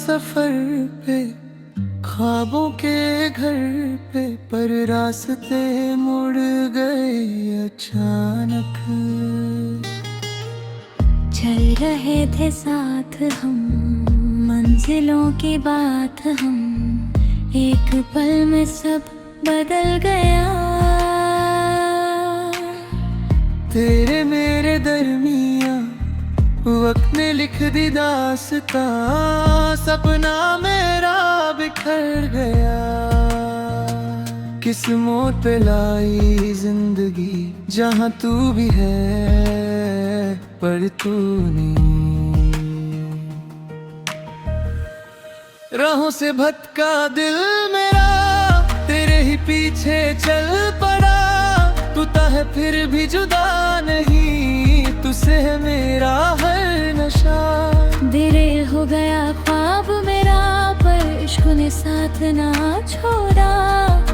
सफर पे, ख्वाबों के घर पे, पर रास्ते मुड़ गए अचानक। चल रहे थे साथ हम, मंजिलों की बात हम, एक पल में सब बदल गया। तेरे मेरे दरमिया वक्त ने लिख दी दास्तां, सपना मेरा बिखर गया। किस मोड़ पे लाई जिंदगी, जहाँ तू भी है पर तू नहीं। राहों से भटका दिल मेरा तेरे ही पीछे चल पड़ा। तू है फिर भी जुदा नहीं, तुझसे है मेरा हर नशा। धीरे हो गया ख्वाब मेरा, पर इश्क ने साथ ना छोड़ा।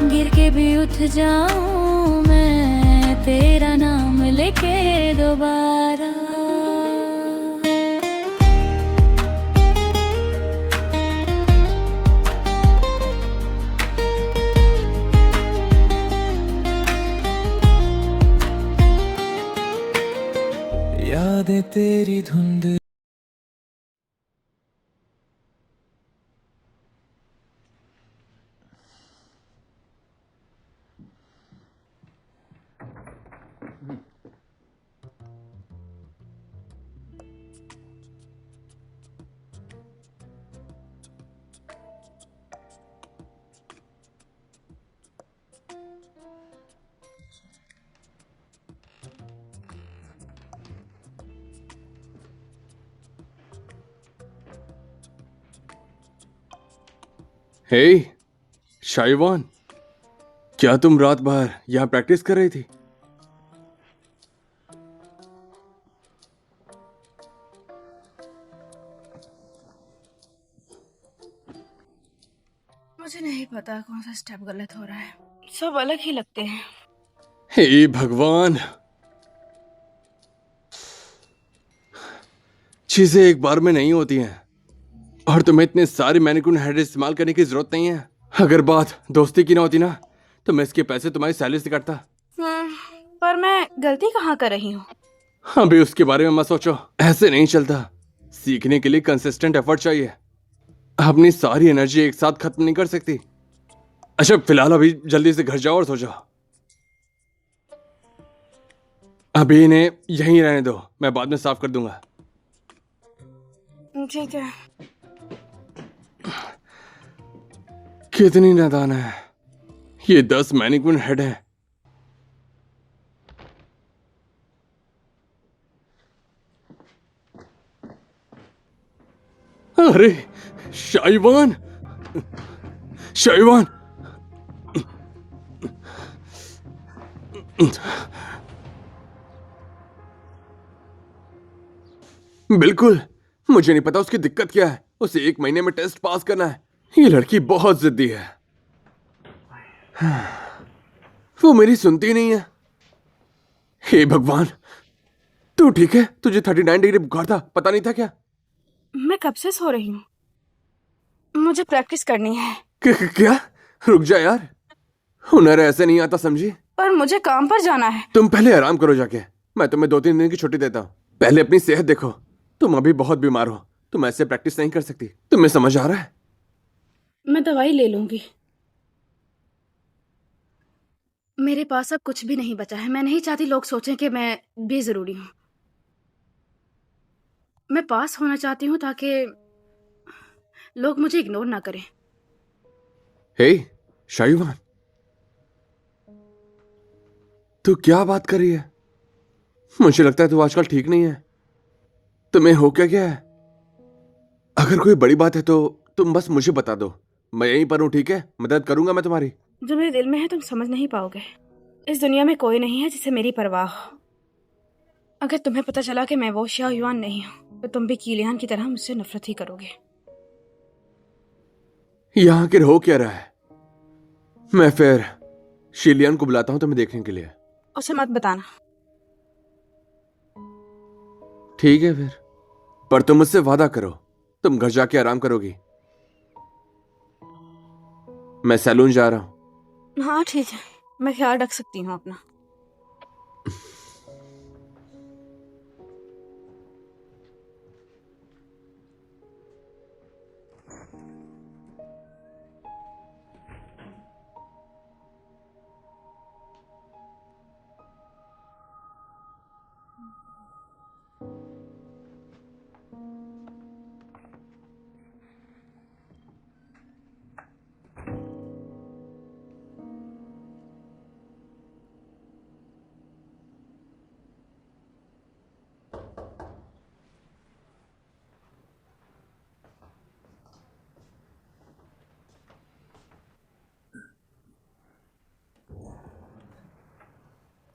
गिर के भी उठ जाऊं मैं, तेरा नाम लेके दोबारा। यादें तेरी धुंध। हे शाइवान, क्या तुम रात भर यहाँ प्रैक्टिस कर रही थी? मुझे नहीं पता कौन सा स्टेप गलत हो रहा है, सब अलग ही लगते हैं। हे भगवान, चीजें एक बार में नहीं होती हैं और तुम्हें इतने सारे मैनिक्विन हेड इस्तेमाल करने की जरूरत नहीं है। अगर बात दोस्ती की ना होती ना, तो मैं इसके पैसे तुम्हारी सैलरी से काटता। पर मैं गलती कहाँ कर रही हूँ? अभी उसके बारे में मत सोचो, ऐसे नहीं चलता। सीखने के लिए कंसिस्टेंट एफर्ट चाहिए। अपनी सारी एनर्जी एक साथ खत्म नहीं कर सकती। अच्छा फिलहाल अभी जल्दी से घर जाओ और सो जाओ। अभी इन्हें यहीं रहने दो, मैं बाद में साफ कर दूंगा। ठीक है। कितनी नादान है ये, 10 मैनिक्विन हेड है। अरे शाइवान, शाइवान, बिल्कुल मुझे नहीं पता उसकी दिक्कत क्या है। उसे 1 महीने में टेस्ट पास करना है। ये लड़की बहुत जिद्दी है, वो मेरी सुनती नहीं है। हे भगवान, तू ठीक है? तुझे 39 डिग्री बुखार था, पता नहीं था क्या? मैं कब से सो रही हूँ, मुझे प्रैक्टिस करनी है। क्या? रुक जा यार, हुनर ऐसे नहीं आता समझी। पर मुझे काम पर जाना है। तुम पहले आराम करो जाके, मैं तुम्हें 2-3 दिन की छुट्टी देता हूँ। पहले अपनी सेहत देखो, तुम अभी बहुत बीमार हो, तुम ऐसे प्रैक्टिस नहीं कर सकती। तुम्हें समझ आ रहा है? मैं दवाई ले लूंगी। मेरे पास अब कुछ भी नहीं बचा है। मैं नहीं चाहती लोग सोचें कि मैं बेजरूरी हूँ। मैं पास होना चाहती हूँ ताकि लोग मुझे इग्नोर ना करें। हे शाइवान, तू क्या बात कर रही है? मुझे लगता है तू आजकल ठीक नहीं है। तुम्हें हो क्या गया है? अगर कोई बड़ी बात है तो तुम बस मुझे बता दो, मैं यहीं पर हूँ, ठीक है? मदद करूंगा मैं तुम्हारी। जो मेरे दिल में है तुम समझ नहीं पाओगे। इस दुनिया में कोई नहीं है जिसे मेरी परवाह हो। अगर तुम्हें पता चला कि मैं वो शाइवान नहीं हूँ, तो तुम भी कीलियान की तरह मुझसे नफरत ही करोगे। यहाँ आखिर हो क्या रहा है? मैं फिर शीलियन को बुलाता हूँ तुम्हें देखने के लिए। उसे मत बताना। ठीक है फिर, पर तुम मुझसे वादा करो, तुम घर जाके आराम करोगी। मैं सैलून जा रहा हूँ। हाँ ठीक है, मैं ख्याल रख सकती हूँ अपना।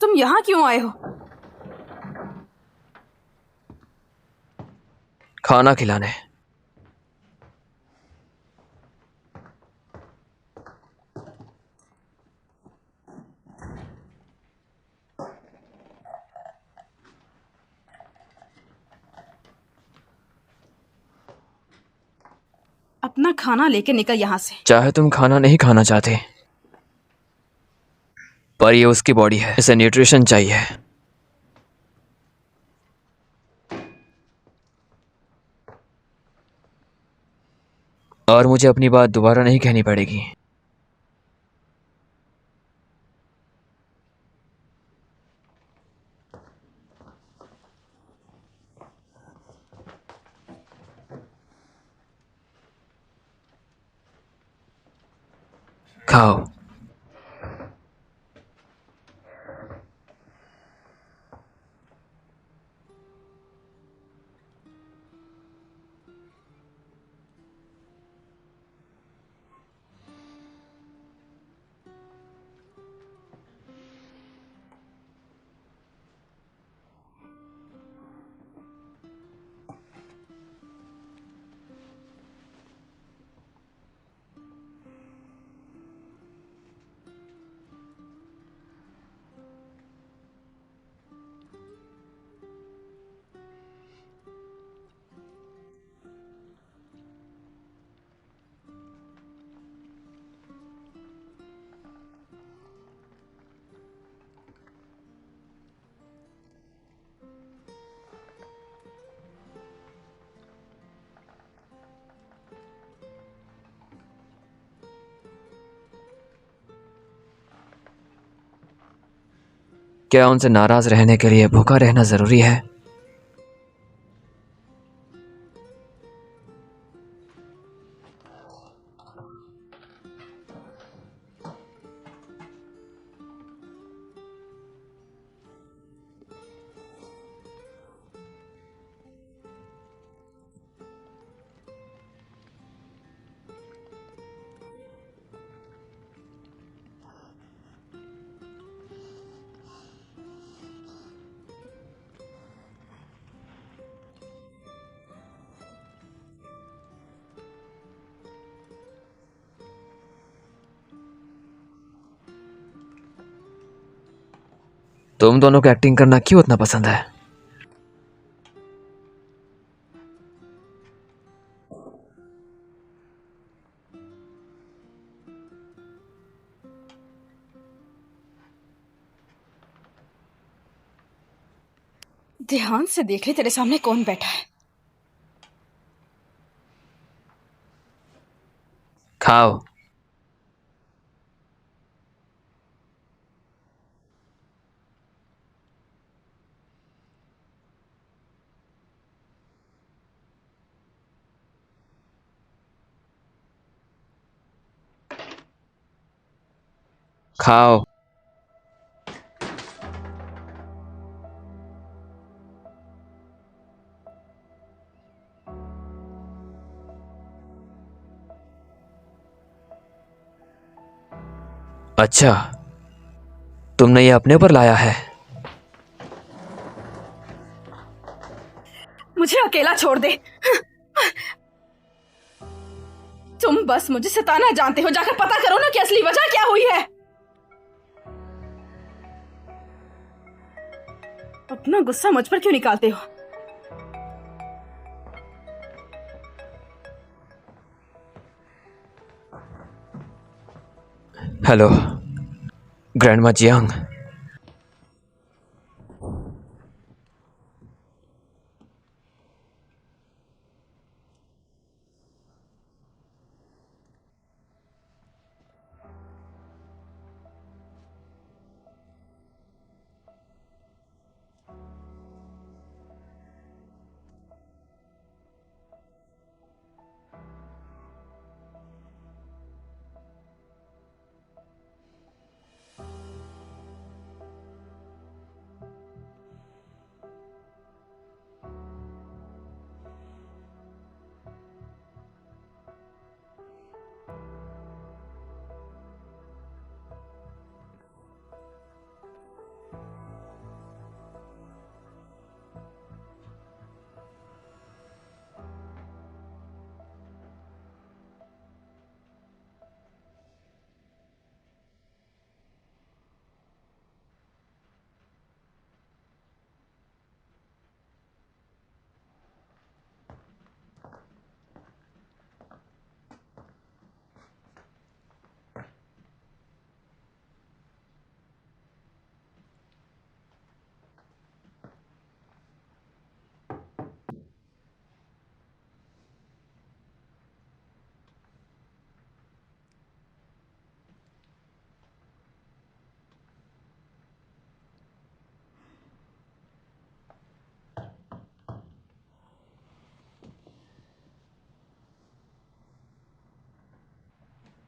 तुम यहाँ क्यों आए हो? खाना खिलाने। अपना खाना लेके निकल यहाँ से। चाहे तुम खाना नहीं खाना चाहते, पर ये उसकी बॉडी है, इसे न्यूट्रिशन चाहिए। और मुझे अपनी बात दोबारा नहीं कहनी पड़ेगी। खाओ। क्या उनसे नाराज रहने के लिए भूखा रहना जरूरी है? तुम दोनों को एक्टिंग करना क्यों इतना पसंद है? ध्यान से देख ले तेरे सामने कौन बैठा है। खाओ। खाओ। अच्छा, तुमने ये अपने ऊपर लाया है? मुझे अकेला छोड़ दे। तुम बस मुझे सताना जानते हो। जाकर पता करो ना कि असली वजह क्या हुई है। अपना गुस्सा मुझ पर क्यों निकालते हो? Hello grandma Jiang.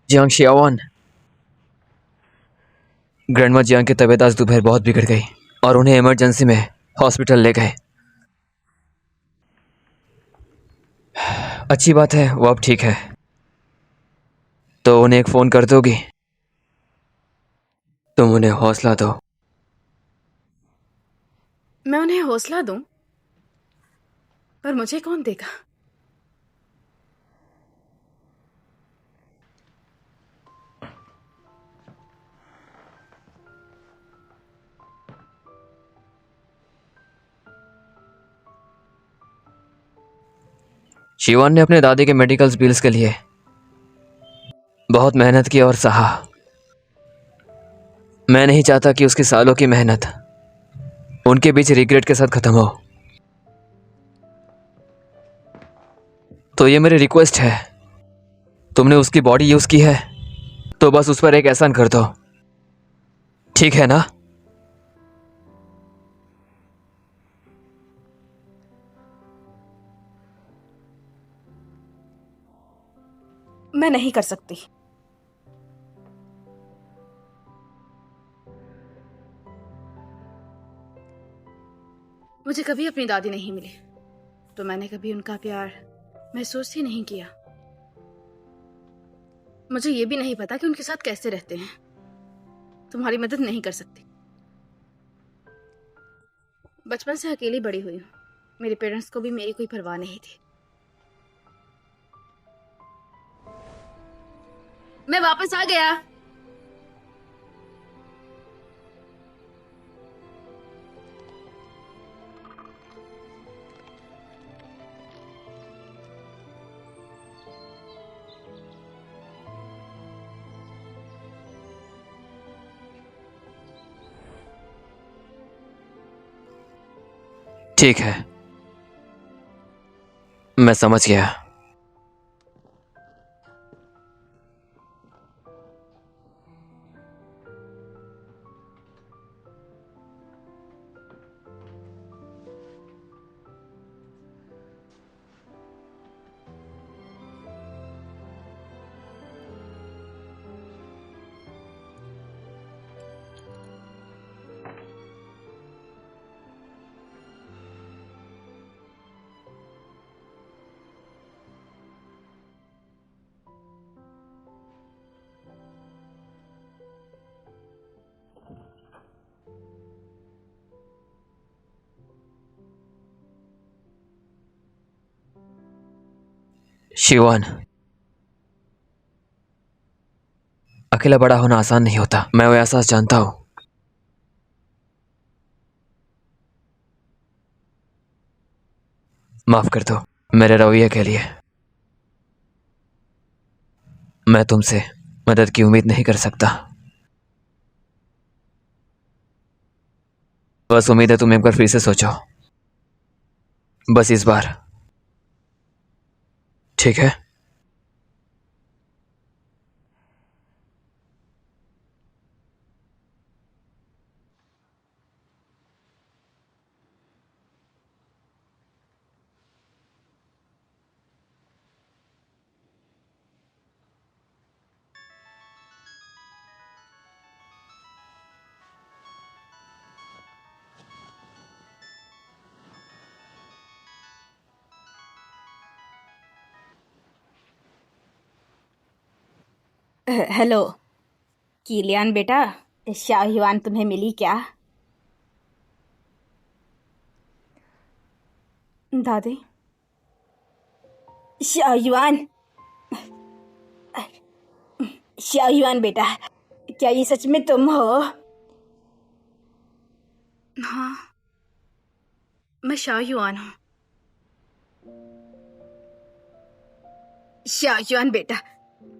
Jiang Xiaowan, grandma Jiang की तबीयत आज दोपहर बहुत बिगड़ गई और उन्हें इमरजेंसी में हॉस्पिटल ले गए। अच्छी बात है, वो अब ठीक है। तो उन्हें एक फ़ोन कर दोगी? तुम उन्हें हौसला दो। मैं उन्हें हौसला दूं, पर मुझे कौन देगा? शिवान ने अपने दादी के मेडिकल बिल्स के लिए बहुत मेहनत की और सहा। मैं नहीं चाहता कि उसकी सालों की मेहनत उनके बीच रिग्रेट के साथ खत्म हो। तो ये मेरी रिक्वेस्ट है, तुमने उसकी बॉडी यूज की है तो बस उस पर एक एहसान कर दो, ठीक है ना? मैं नहीं कर सकती। मुझे कभी अपनी दादी नहीं मिली, तो मैंने कभी उनका प्यार महसूस ही नहीं किया। मुझे ये भी नहीं पता कि उनके साथ कैसे रहते हैं। तुम्हारी मदद नहीं कर सकती। बचपन से अकेली बड़ी हुई हूँ। मेरे पेरेंट्स को भी मेरी कोई परवाह नहीं थी। मैं वापस आ गया। ठीक है, मैं समझ गया। शिवान, अकेला बड़ा होना आसान नहीं होता, मैं वो एहसास जानता हूं। माफ कर दो मेरे रवैये के लिए। मैं तुमसे मदद की उम्मीद नहीं कर सकता। बस उम्मीद है तुम एक बार फिर से सोचो, बस इस बार, ठीक है? हेलो कीलियान बेटा, शाहयुआन तुम्हें मिली क्या? दादी, शाहयुआन, शाहयुआन बेटा, क्या ये सच में तुम हो? हाँ, मैं शाहयुआन हूँ। शाहयुआन बेटा,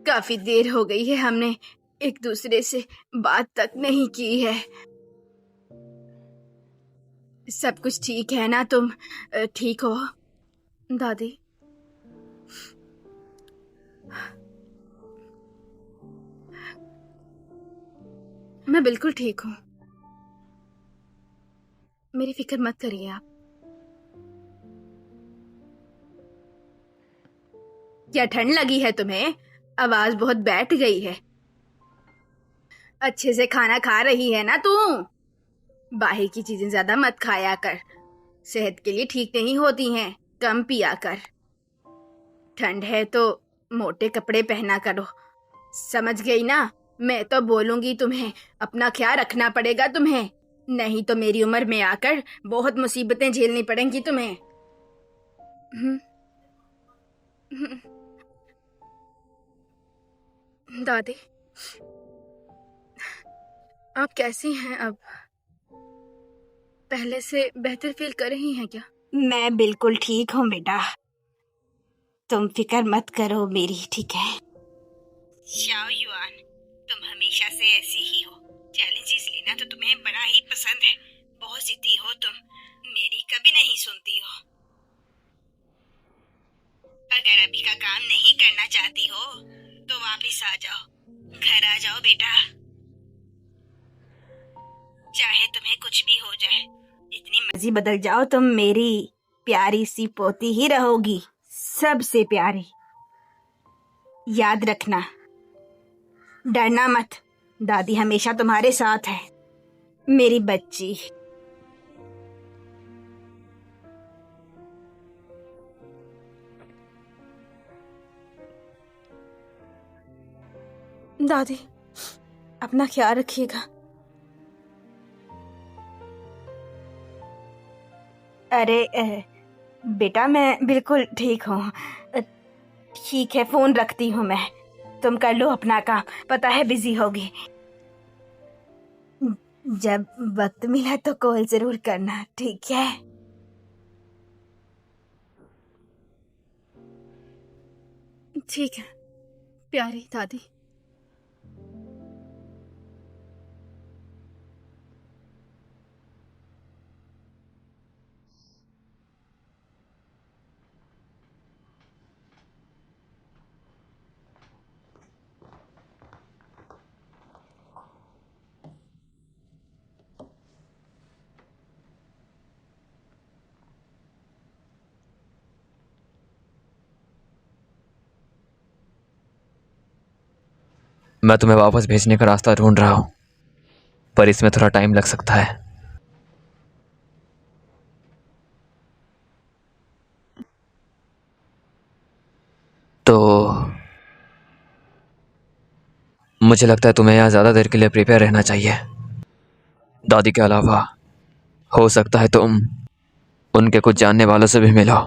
काफी देर हो गई है, हमने एक दूसरे से बात तक नहीं की है। सब कुछ ठीक है ना? तुम ठीक हो दादी? मैं बिल्कुल ठीक हूँ, मेरी फिक्र मत करिए आप। क्या ठंड लगी है तुम्हें? आवाज बहुत बैठ गई है। अच्छे से खाना खा रही है ना तू? बाहर की चीजें ज्यादा मत खाया कर, सेहत के लिए ठीक नहीं होती हैं। कम पिया कर। ठंड है तो मोटे कपड़े पहना करो, समझ गई ना? मैं तो बोलूंगी तुम्हें, अपना ख्याल रखना पड़ेगा तुम्हें, नहीं तो मेरी उम्र में आकर बहुत मुसीबतें झेलनी पड़ेंगी तुम्हें। दादी, आप कैसी हैं अब? पहले से बेहतर फील कर रही हैं क्या? मैं बिल्कुल ठीक हूँ बेटा, तुम फिक्र मत करो मेरी, ठीक है? शाओयुआन, तुम हमेशा से ऐसी ही हो। चैलेंजेस लेना तो तुम्हें बड़ा ही पसंद है। बहुत जिद्दी हो तुम, मेरी कभी नहीं सुनती हो। अगर अभी का काम नहीं करना चाहती हो तो वापस आ जाओ, घर आ जाओ बेटा। चाहे तुम्हें कुछ भी हो जाए, जितनी मर्जी बदल जाओ, तुम मेरी प्यारी सी पोती ही रहोगी, सबसे प्यारी। याद रखना, डरना मत, दादी हमेशा तुम्हारे साथ है मेरी बच्ची। दादी, अपना ख्याल रखिएगा। अरे बेटा, मैं बिल्कुल ठीक हूँ। ठीक है, फोन रखती हूँ मैं, तुम कर लो अपना काम, पता है बिजी होगी। जब वक्त मिला तो कॉल जरूर करना, ठीक है? ठीक है प्यारी दादी। मैं तुम्हें वापस भेजने का रास्ता ढूंढ रहा हूं, पर इसमें थोड़ा टाइम लग सकता है। तो मुझे लगता है तुम्हें यहाँ ज्यादा देर के लिए प्रिपेयर रहना चाहिए। दादी के अलावा हो सकता है तुम उनके कुछ जानने वालों से भी मिलो।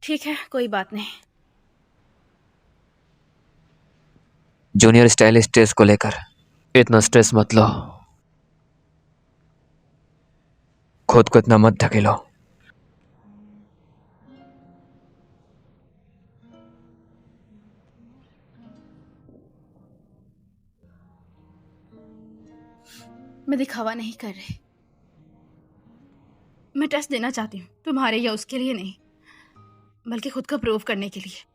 ठीक है, कोई बात नहीं। जूनियर स्टाइलिस्ट टेस्ट को लेकर इतना स्ट्रेस मत लो, खुद को इतना मत ढकेलो। मैं दिखावा नहीं कर रही। मैं टेस्ट देना चाहती हूँ, तुम्हारे या उसके लिए नहीं, बल्कि खुद को प्रूव करने के लिए।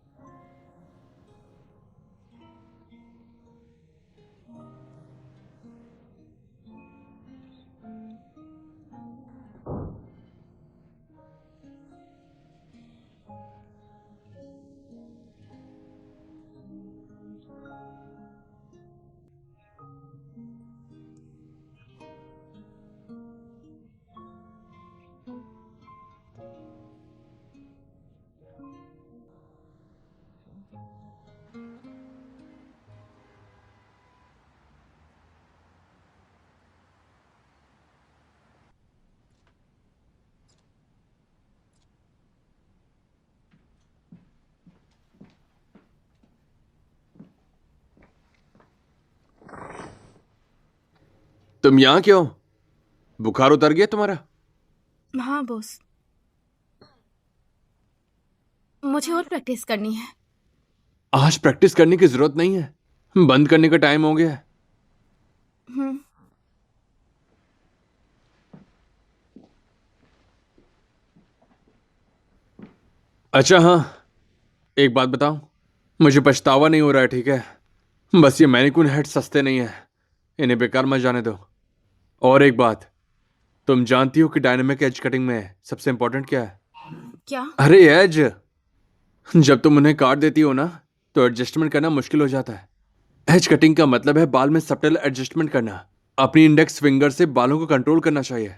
तुम यहाँ क्यों? बुखार उतर गया तुम्हारा? हाँ बॉस, मुझे और प्रैक्टिस करनी है। आज प्रैक्टिस करने की जरूरत नहीं है, बंद करने का टाइम हो गया है। हम्म। अच्छा हाँ, एक बात बताऊं, मुझे पछतावा नहीं हो रहा है, ठीक है? बस ये मैनिक्विन हेड सस्ते नहीं है, इन्हें बेकार मत जाने दो। और एक बात, तुम जानती हो कि डायनामिक एज कटिंग में सबसे इंपॉर्टेंट क्या है? क्या? अरे एज, जब तुम उन्हें काट देती हो ना तो एडजस्टमेंट करना मुश्किल हो जाता है। एज कटिंग का मतलब है बाल में सटल एडजस्टमेंट करना। अपनी इंडेक्स फिंगर से बालों को कंट्रोल करना चाहिए।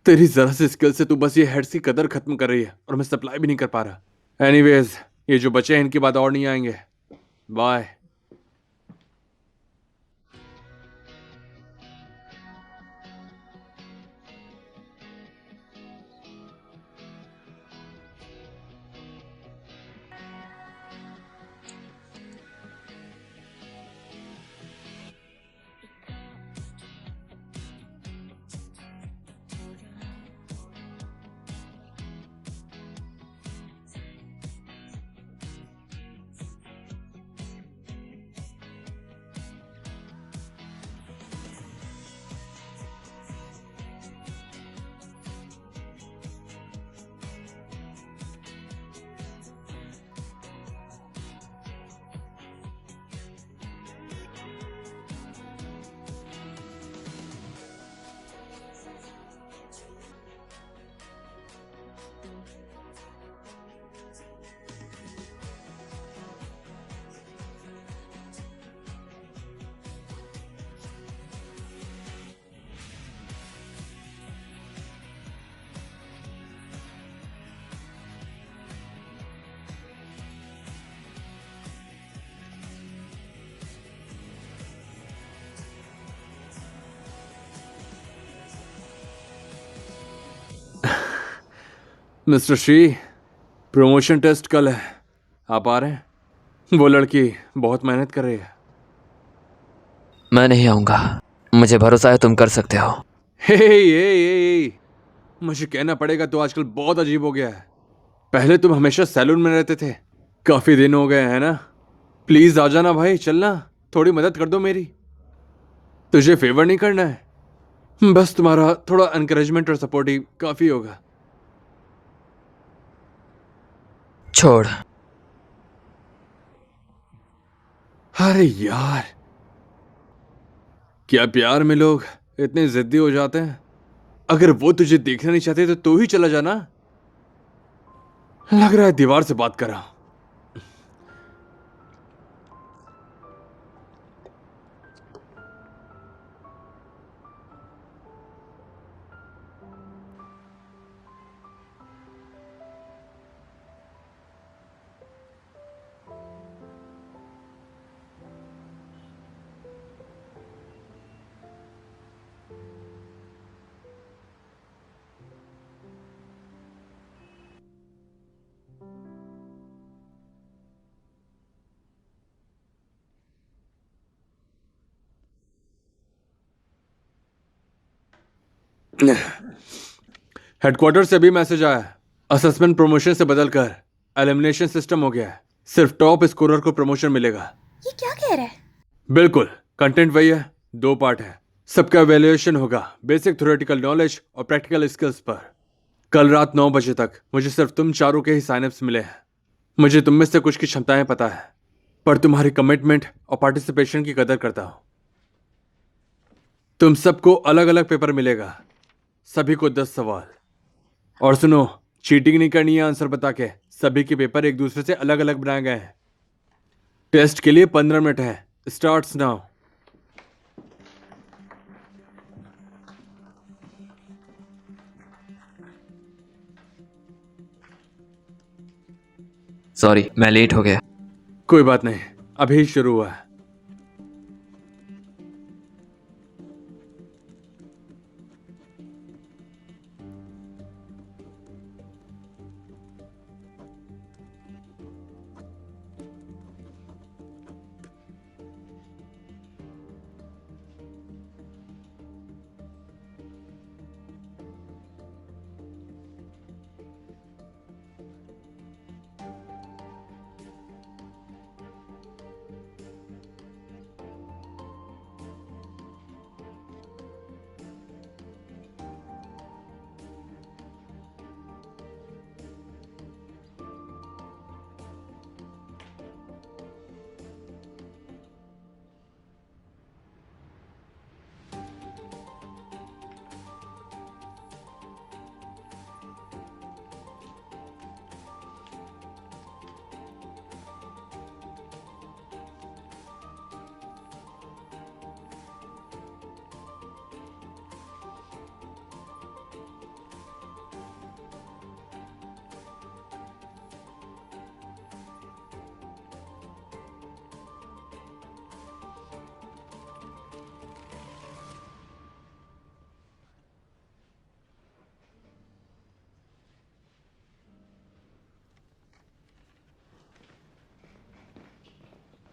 तेरी जरा सी स्किल से तू बस ये हेड्स की कदर खत्म कर रही है और मैं सप्लाई भी नहीं कर पा रहा। एनीवेज, ये जो बचे हैं इनके बाद और नहीं आएंगे। Bye. Mister Shri, promotion test कल है, आप आ रहे हैं? वो लड़की बहुत मेहनत कर रही है। मैं नहीं आऊंगा, मुझे भरोसा है तुम कर सकते हो। हे, मुझे कहना पड़ेगा तो आजकल बहुत अजीब हो गया है। पहले तुम हमेशा सैलून में रहते थे, काफी दिन हो गए हैं ना। प्लीज आ जाना भाई, चलना, थोड़ी मदद कर दो मेरी। तुझे फेवर नहीं करना है, बस तुम्हारा थोड़ा एनकरेजमेंट और सपोर्ट ही काफी होगा। छोड़। अरे यार, क्या प्यार में लोग इतने जिद्दी हो जाते हैं। अगर वो तुझे देखना नहीं चाहते तो तू ही चला जाना। लग रहा है दीवार से बात कर रहा हूं। हेडक्वार्टर से भी मैसेज आया, असेसमेंट प्रमोशन से बदलकर एलिमिनेशन सिस्टम हो गया है। सिर्फ टॉप स्कोरर को प्रमोशन मिलेगा। ये क्या कह रहा है? बिल्कुल, कंटेंट वही है, 2 पार्ट है। सबका एवेल्युएशन होगा बेसिक थ्योरेटिकल नॉलेज और प्रैक्टिकल स्किल्स पर। कल रात 9 बजे तक मुझे सिर्फ तुम चारों के ही साइनअप्स मिले हैं। मुझे तुम में से कुछ की क्षमताएं पता है, पर तुम्हारी कमिटमेंट और पार्टिसिपेशन की कदर करता हूं। तुम सबको अलग अलग पेपर मिलेगा, सभी को 10 सवाल। और सुनो, चीटिंग नहीं करनी है आंसर बता के। सभी के पेपर एक दूसरे से अलग अलग बनाए गए हैं। टेस्ट के लिए 15 मिनट है। Starts now. सॉरी, मैं लेट हो गया। कोई बात नहीं, अभी शुरू हुआ है।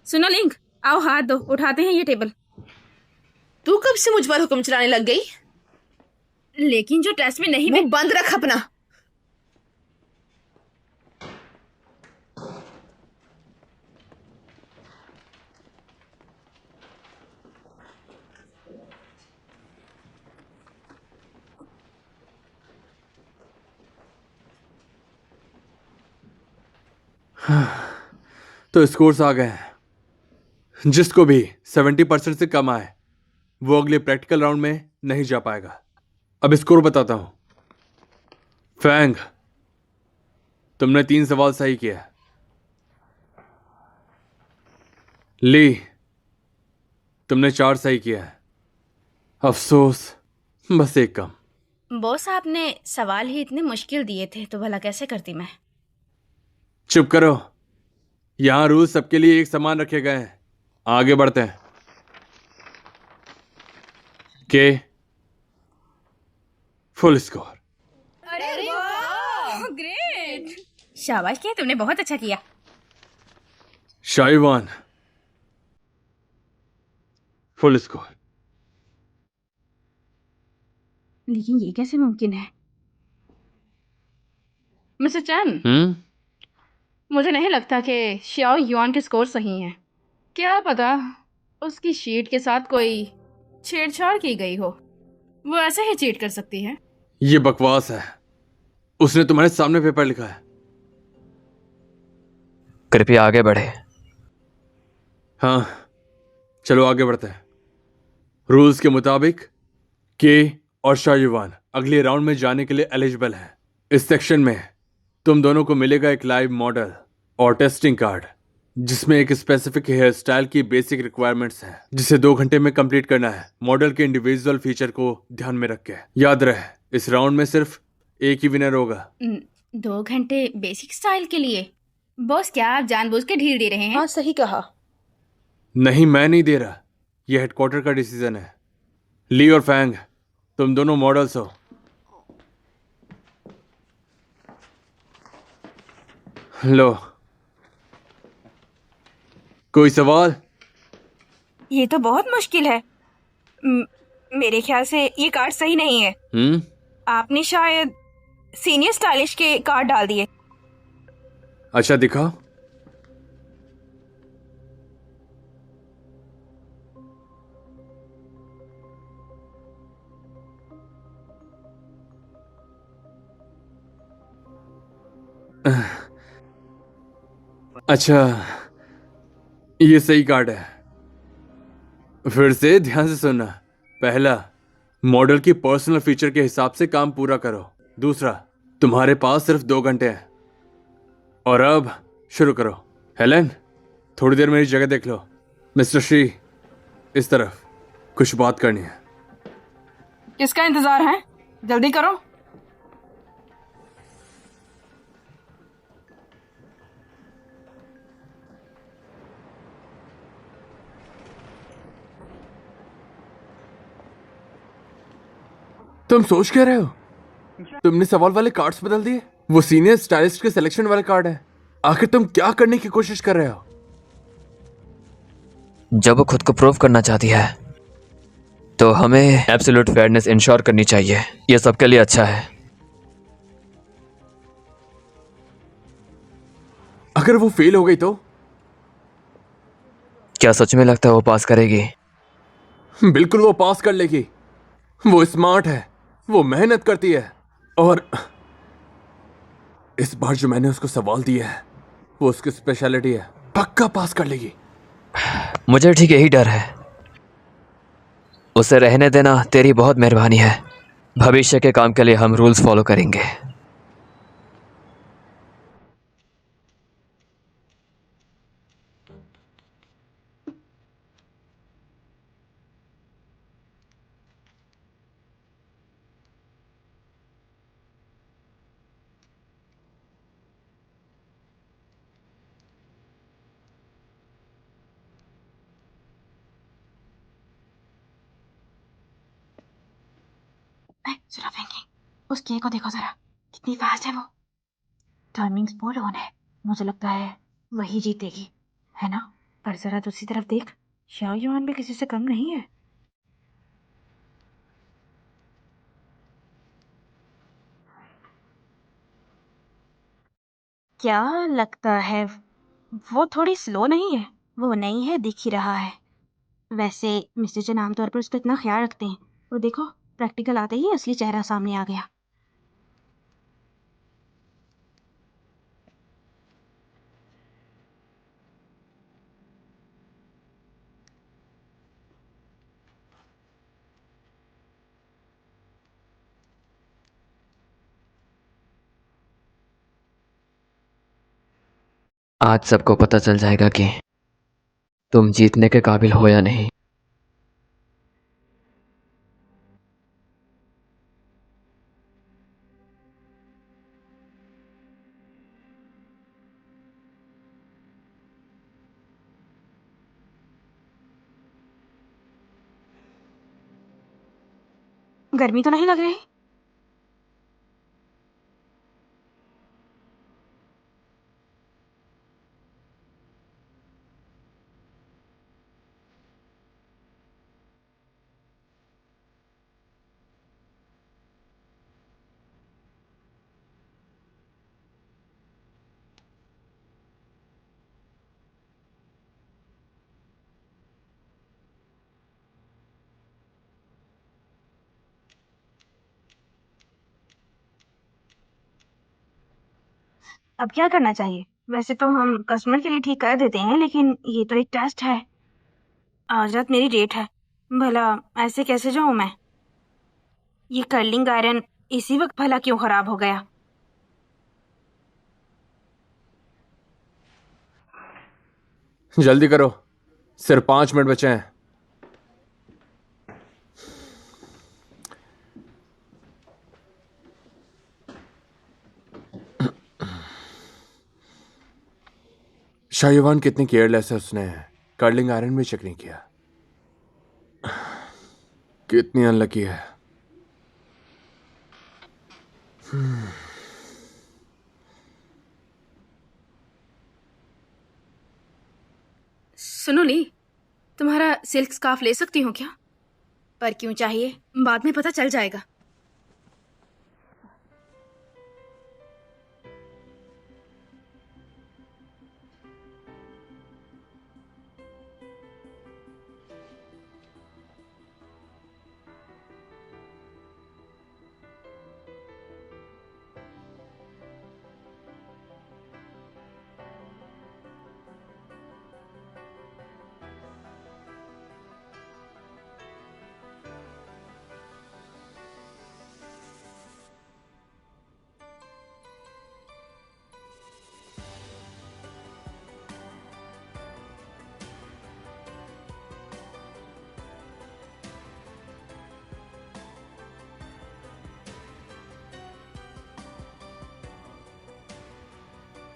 सुनो लिंक, आओ हाथ दो, उठाते हैं ये टेबल। तू कब से मुझ पर हुक्म चलाने लग गई? लेकिन जो टेस्ट में नहीं मुंह बंद रख अपना। तो स्कोर्स आ गए हैं। जिसको भी 70% से कम आए वो अगले प्रैक्टिकल राउंड में नहीं जा पाएगा। अब स्कोर बताता हूं। फैंग, तुमने 3 सवाल सही किया। ली, तुमने 4 सही किया है। अफसोस, बस एक कम। बॉस, आपने सवाल ही इतने मुश्किल दिए थे तो भला कैसे करती मैं। चुप करो। यहां रूल सबके लिए एक समान रखे गए हैं। आगे बढ़ते हैं। के फुल स्कोर। अरे वाह, ग्रेट। शाबाश किया, तुमने बहुत अच्छा किया। शाइवान फुल स्कोर। लेकिन ये कैसे मुमकिन है? मिस्टर चैन, मुझे नहीं लगता कि श्याओ युआन के स्कोर सही हैं। क्या पता उसकी शीट के साथ कोई छेड़छाड़ की गई हो। वो ऐसे ही चीट कर सकती है। ये बकवास है। उसने तुम्हारे सामने पेपर लिखा है। कृपया आगे बढ़े। हाँ, चलो आगे बढ़ते हैं। रूल्स के मुताबिक के और शायुवान अगले राउंड में जाने के लिए एलिजिबल हैं। इस सेक्शन में तुम दोनों को मिलेगा एक लाइव मॉडल और टेस्टिंग कार्ड, जिसमें एक स्पेसिफिक हेयर स्टाइल की बेसिक रिक्वायरमेंट्स हैं, जिसे 2 घंटे में कंप्लीट करना है, मॉडल के इंडिविजुअल फीचर को ध्यान में रख के। याद रहे, इस राउंड में सिर्फ एक ही विनर होगा। 2 घंटे बेसिक स्टाइल के लिए? बॉस, क्या आप जानबूझ के ढील दे रहे हैं? हाँ, सही कहा। नहीं, मैं नहीं दे रहा, यह हेडक्वार्टर का डिसीजन है। ली और फैंग, तुम दोनों मॉडल्स हो। लो, कोई सवाल? ये तो बहुत मुश्किल है। मेरे ख्याल से ये कार्ड सही नहीं है। आपने शायद सीनियर स्टाइलिश के कार्ड डाल दिए। अच्छा, दिखाओ। अच्छा, ये सही कार्ड है। फिर से ध्यान से सुनना। पहला, मॉडल की पर्सनल फीचर के हिसाब से काम पूरा करो। दूसरा, तुम्हारे पास सिर्फ 2 घंटे हैं। और अब शुरू करो। हेलेन, थोड़ी देर मेरी जगह देख लो। मिस्टर श्री, इस तरफ कुछ बात करनी है। किसका इंतजार है? जल्दी करो। तुम सोच क्या रहे हो? तुमने सवाल वाले कार्ड्स बदल दिए। वो सीनियर स्टाइलिस्ट के सिलेक्शन वाले कार्ड है। आखिर तुम क्या करने की कोशिश कर रहे हो? जब वो खुद को प्रूव करना चाहती है तो हमें एब्सोल्यूट फेयरनेस इंश्योर करनी चाहिए। ये सबके लिए अच्छा है। अगर वो फेल हो गई तो? क्या सच में लगता है वो पास करेगी? बिल्कुल, वो पास कर लेगी। वो स्मार्ट है, वो मेहनत करती है, और इस बार जो मैंने उसको सवाल दिया है वो उसकी स्पेशलिटी है। पक्का पास कर लेगी। मुझे ठीक यही डर है। उसे रहने देना तेरी बहुत मेहरबानी है। भविष्य के काम के लिए हम रूल्स फॉलो करेंगे। जरा फेंकी, उस केक को देखो जरा, कितनी फास्ट है वो। टाइमिंग स्पॉट ऑन है। मुझे लगता है वही जीतेगी, है ना? पर जरा दूसरी तरफ देख, शाओ युआन भी किसी से कम नहीं है। क्या लगता है वो थोड़ी स्लो नहीं है? वो नहीं है, दिख ही रहा है। वैसे मिस्टर जन आमतौर पर उसका इतना ख्याल रखते हैं, और देखो प्रैक्टिकल आते ही असली चेहरा सामने आ गया। आज सबको पता चल जाएगा कि तुम जीतने के काबिल हो या नहीं। गर्मी तो नहीं लग रही? अब क्या करना चाहिए? वैसे तो हम कस्टमर के लिए ठीक कर देते हैं, लेकिन ये तो एक टेस्ट है। आज रात मेरी डेट है, भला ऐसे कैसे जाऊं मैं? ये कर्लिंग आयरन इसी वक्त भला क्यों खराब हो गया? जल्दी करो, सिर्फ 5 मिनट बचे हैं। शाहयुवान कितनी केयरलेस है, उसने कर्लिंग आयरन भी चेक नहीं किया। कितनी अनलकी है। सुनो ली, तुम्हारा सिल्क स्कार्फ ले सकती हूँ क्या? पर क्यों चाहिए, बाद में पता चल जाएगा।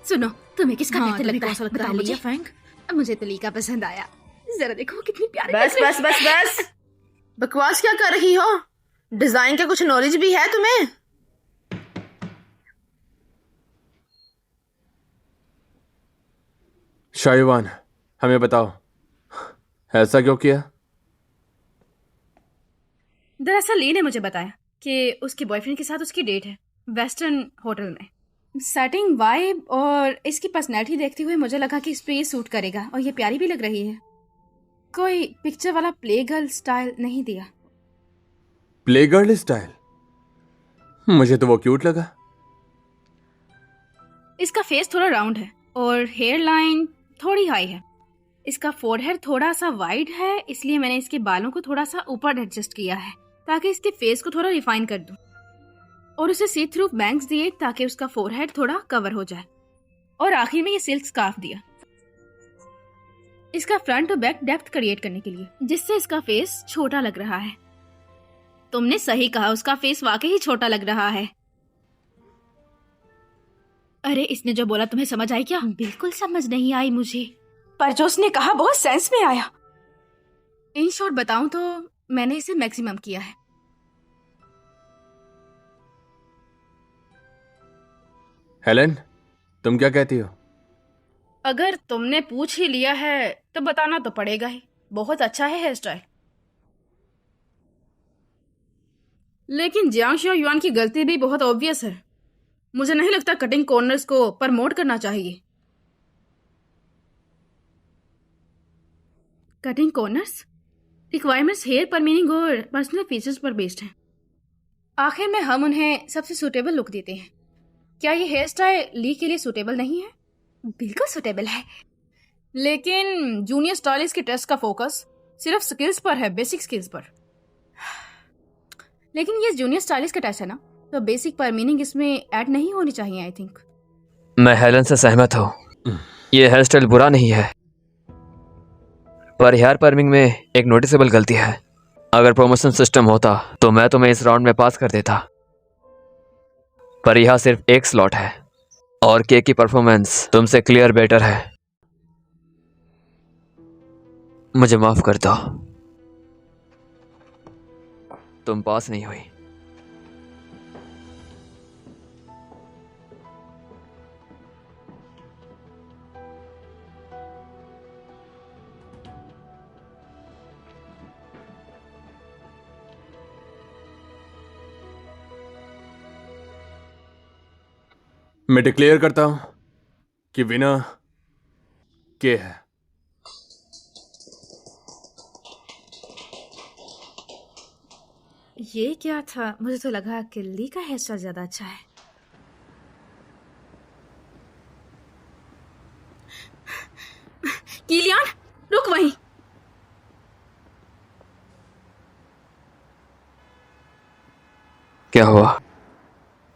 सुनो, तुम्हें किसका हाँ, बेहतर तुम्हें लगता कौन सा है? लगता है, बताओ लिया मुझे। फैंग? मुझे तो लीका पसंद आया। जरा देखो वो कितनी प्यारी बस लग बस बस बस, बकवास क्या कर रही हो? डिजाइन का कुछ नॉलेज भी है तुम्हें? शायवान, हमें बताओ, ऐसा क्यों किया? दरअसल ली ने मुझे बताया कि उसके बॉयफ्रेंड के साथ उसकी डेट है वेस्टर्न होटल में। सेटिंग, वाइब और इसकी पर्सनैलिटी देखते हुए मुझे लगा कि इस पे ये सूट करेगा और ये प्यारी भी लग रही है। कोई पिक्चर वाला प्ले गर्ल स्टाइल नहीं दिया। Play girl style? मुझे तो वो क्यूट लगा। इसका फेस थोड़ा राउंड है और हेयर लाइन थोड़ी हाई है। इसका फोरहेड थोड़ा सा वाइड है, इसलिए मैंने इसके बालों को थोड़ा सा ऊपर एडजस्ट किया है ताकि इसके फेस को थोड़ा रिफाइन कर दूं, और उसे सी थ्रू बैंग्स दिए ताकि उसका फोरहेड थोड़ा कवर हो जाए, और आखिर में ये सिल्क स्कार्फ दिया इसका फ्रंट और बैक डेप्थ क्रिएट करने के लिए, जिससे इसका फेस छोटा लग रहा है। तुमने सही कहा, उसका फेस वाकई ही छोटा लग रहा है। अरे इसने जो बोला तुम्हें समझ आई क्या? बिल्कुल समझ नहीं आई मुझे, पर जो उसने कहा बहुत सेंस में आया। इन शॉर्ट बताऊं तो मैंने इसे मैक्सिमम किया है। हेलेन, तुम क्या कहती हो? अगर तुमने पूछ ही लिया है तो बताना तो पड़ेगा ही। बहुत अच्छा है हेयर स्टाइल, लेकिन जियांग शाओयुआन की गलती भी बहुत ऑब्वियस है। मुझे नहीं लगता कटिंग कॉर्नर्स को प्रमोट करना चाहिए। कटिंग कॉर्नर्स रिक्वायरमेंट्स हेयर पर मीनिंग और पर्सनल फीचर्स पर बेस्ड हैं। आखिर में हम उन्हें सबसे सूटेबल लुक देते हैं। क्या ये हेयर स्टाइल ली के लिए सूटेबल नहीं है? बिल्कुल सूटेबल है, लेकिन जूनियर स्टाइलिस्ट के टेस्ट का फोकस सिर्फ स्किल्स पर है, बेसिक स्किल्स पर। लेकिन ये जूनियर स्टाइलिस्ट का टेस्ट है ना, तो बेसिक पर मीनिंग इसमें ऐड नहीं होनी चाहिए। आई थिंक मैं हेलन से सहमत हूँ। ये हेयर स्टाइल बुरा नहीं है, पर हेयर परमिंग में एक नोटिसेबल गलती है। अगर प्रमोशन सिस्टम होता तो मैं तुम्हें इस राउंड में पास कर देता, पर यह सिर्फ एक स्लॉट है और के की परफॉर्मेंस तुमसे क्लियर बेटर है। मुझे माफ कर दो, तुम पास नहीं हुई। मैं डिक्लेयर करता हूं कि विनर के है। ये क्या था? मुझे तो लगा कि ली का हेयर स्टाइल ज्यादा अच्छा है। कीलियान, रुक वहीं। क्या हुआ?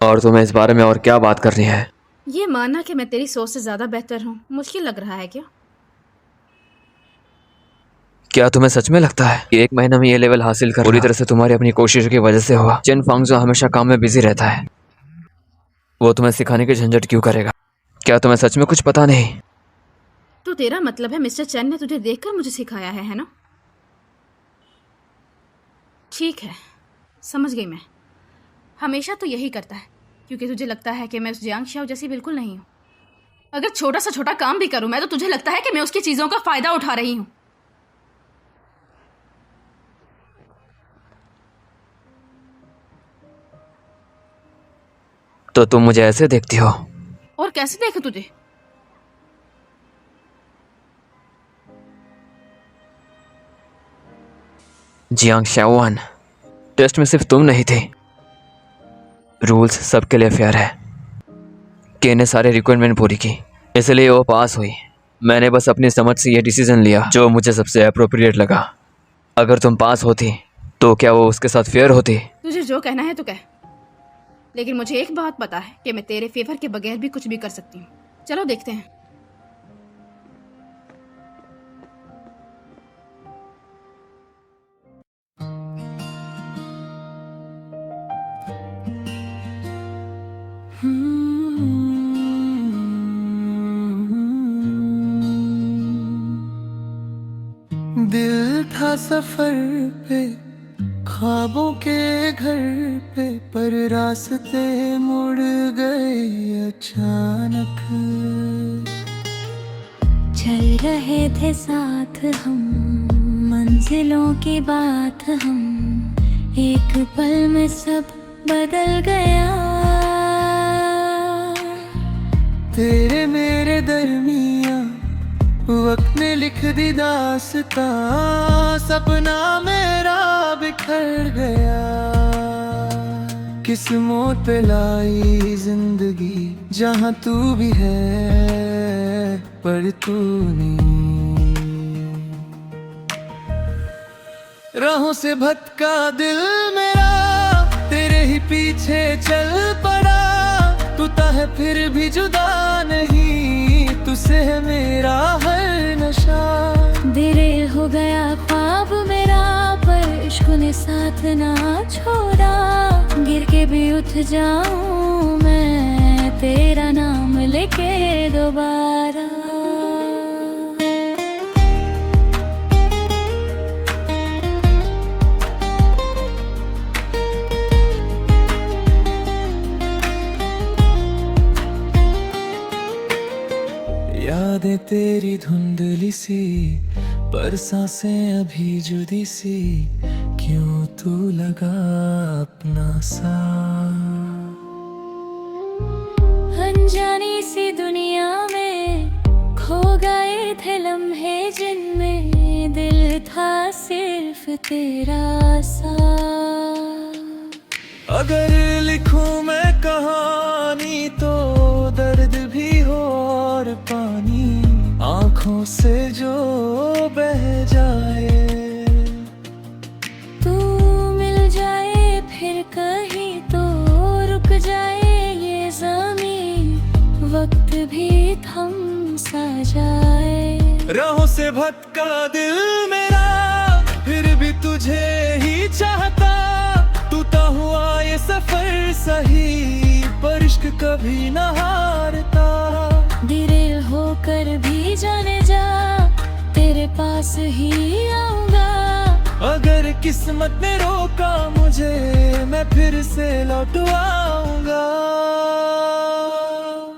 और तुम्हें इस बारे में और क्या बात करनी है? ये मानना कि मैं तेरी सोच से ज्यादा बेहतर हूँ मुश्किल लग रहा है क्या? क्या तुम्हें सच में लगता है कि एक महीना में ये लेवल हासिल कर पूरी तरह से तुम्हारी अपनी कोशिशों की वजह से हुआ? चेन फांगजो हमेशा काम में बिजी रहता है, वो तुम्हें सिखाने की झंझट क्यों करेगा? क्या तुम्हें सच में कुछ पता नहीं? तो तेरा मतलब है मिस्टर चैन ने तुझे देखकर मुझे सिखाया है ना? ठीक है, समझ गई मैं। हमेशा तो यही करता है, क्योंकि तुझे लगता है कि मैं उस जियांग शाओ जैसी बिल्कुल नहीं हूँ। अगर छोटा सा छोटा काम भी करूँ मैं तो तुझे लगता है कि मैं उसकी चीजों का फायदा उठा रही हूँ। तो तुम मुझे ऐसे देखती हो? और कैसे देखूं तुझे? जियांग शाओवान, टेस्ट में सिर्फ तुम नहीं थी, रूल्स सबके लिए फेयर है। के ने सारे रिक्वायरमेंट पूरी की, इसलिए वो पास हुई। मैंने बस अपनी समझ से ये डिसीजन लिया जो मुझे सबसे अप्रोप्रिएट लगा। अगर तुम पास होती तो क्या वो उसके साथ फेयर होती? तुझे जो कहना है तो कह, लेकिन मुझे एक बात पता है कि मैं तेरे फेवर के बगैर भी कुछ भी कर सकती हूँ। चलो देखते हैं। दिल था सफर पे, ख्वाबों के घर पे, पर रास्ते मुड़ गए अचानक। चल रहे थे साथ हम, मंजिलों की बात हम, एक पल में सब बदल गया। तेरे मेरे दरमिया वक्त ने लिख दी दास्तां, सपना मेरा बिखर गया। किस्मों पे लाई जिंदगी जहाँ तू भी है पर तू नहीं। राहों से भटका दिल मेरा तेरे ही पीछे चल पड़ा, तू है फिर भी जुदा नहीं, तुझसे है मेरा हर नशा। दिल हो गया ख्वाब मेरा, पर इश्क ने साथ ना छोड़ा। गिर के भी उठ जाऊं मैं, तेरा नाम लेके दोबारा। यादें तेरी धुंधली सी, पर सांसें अभी जुदी सी, क्यों तू लगा अपना सा। अनजानी सी दुनिया में खो गए थे लम्हे, जिनमें दिल था सिर्फ तेरा सा। अगर लिखूं मैं कहानी तो दर्द भी हो और पानी आंखों से जो बह जाए। तू मिल जाए फिर कहीं तो रुक जाए ये ज़मीं, वक्त भी थम सा जाए। राहों से भटका दिल मेरा फिर भी तुझे ही चाहता, टूटा हुआ ये सफर सही, पर इश्क कभी न हारता। दिल होकर भी जाने जा, तेरे पास ही आऊंगा। अगर किस्मत ने रोका मुझे, मैं फिर से लौट आऊंगा।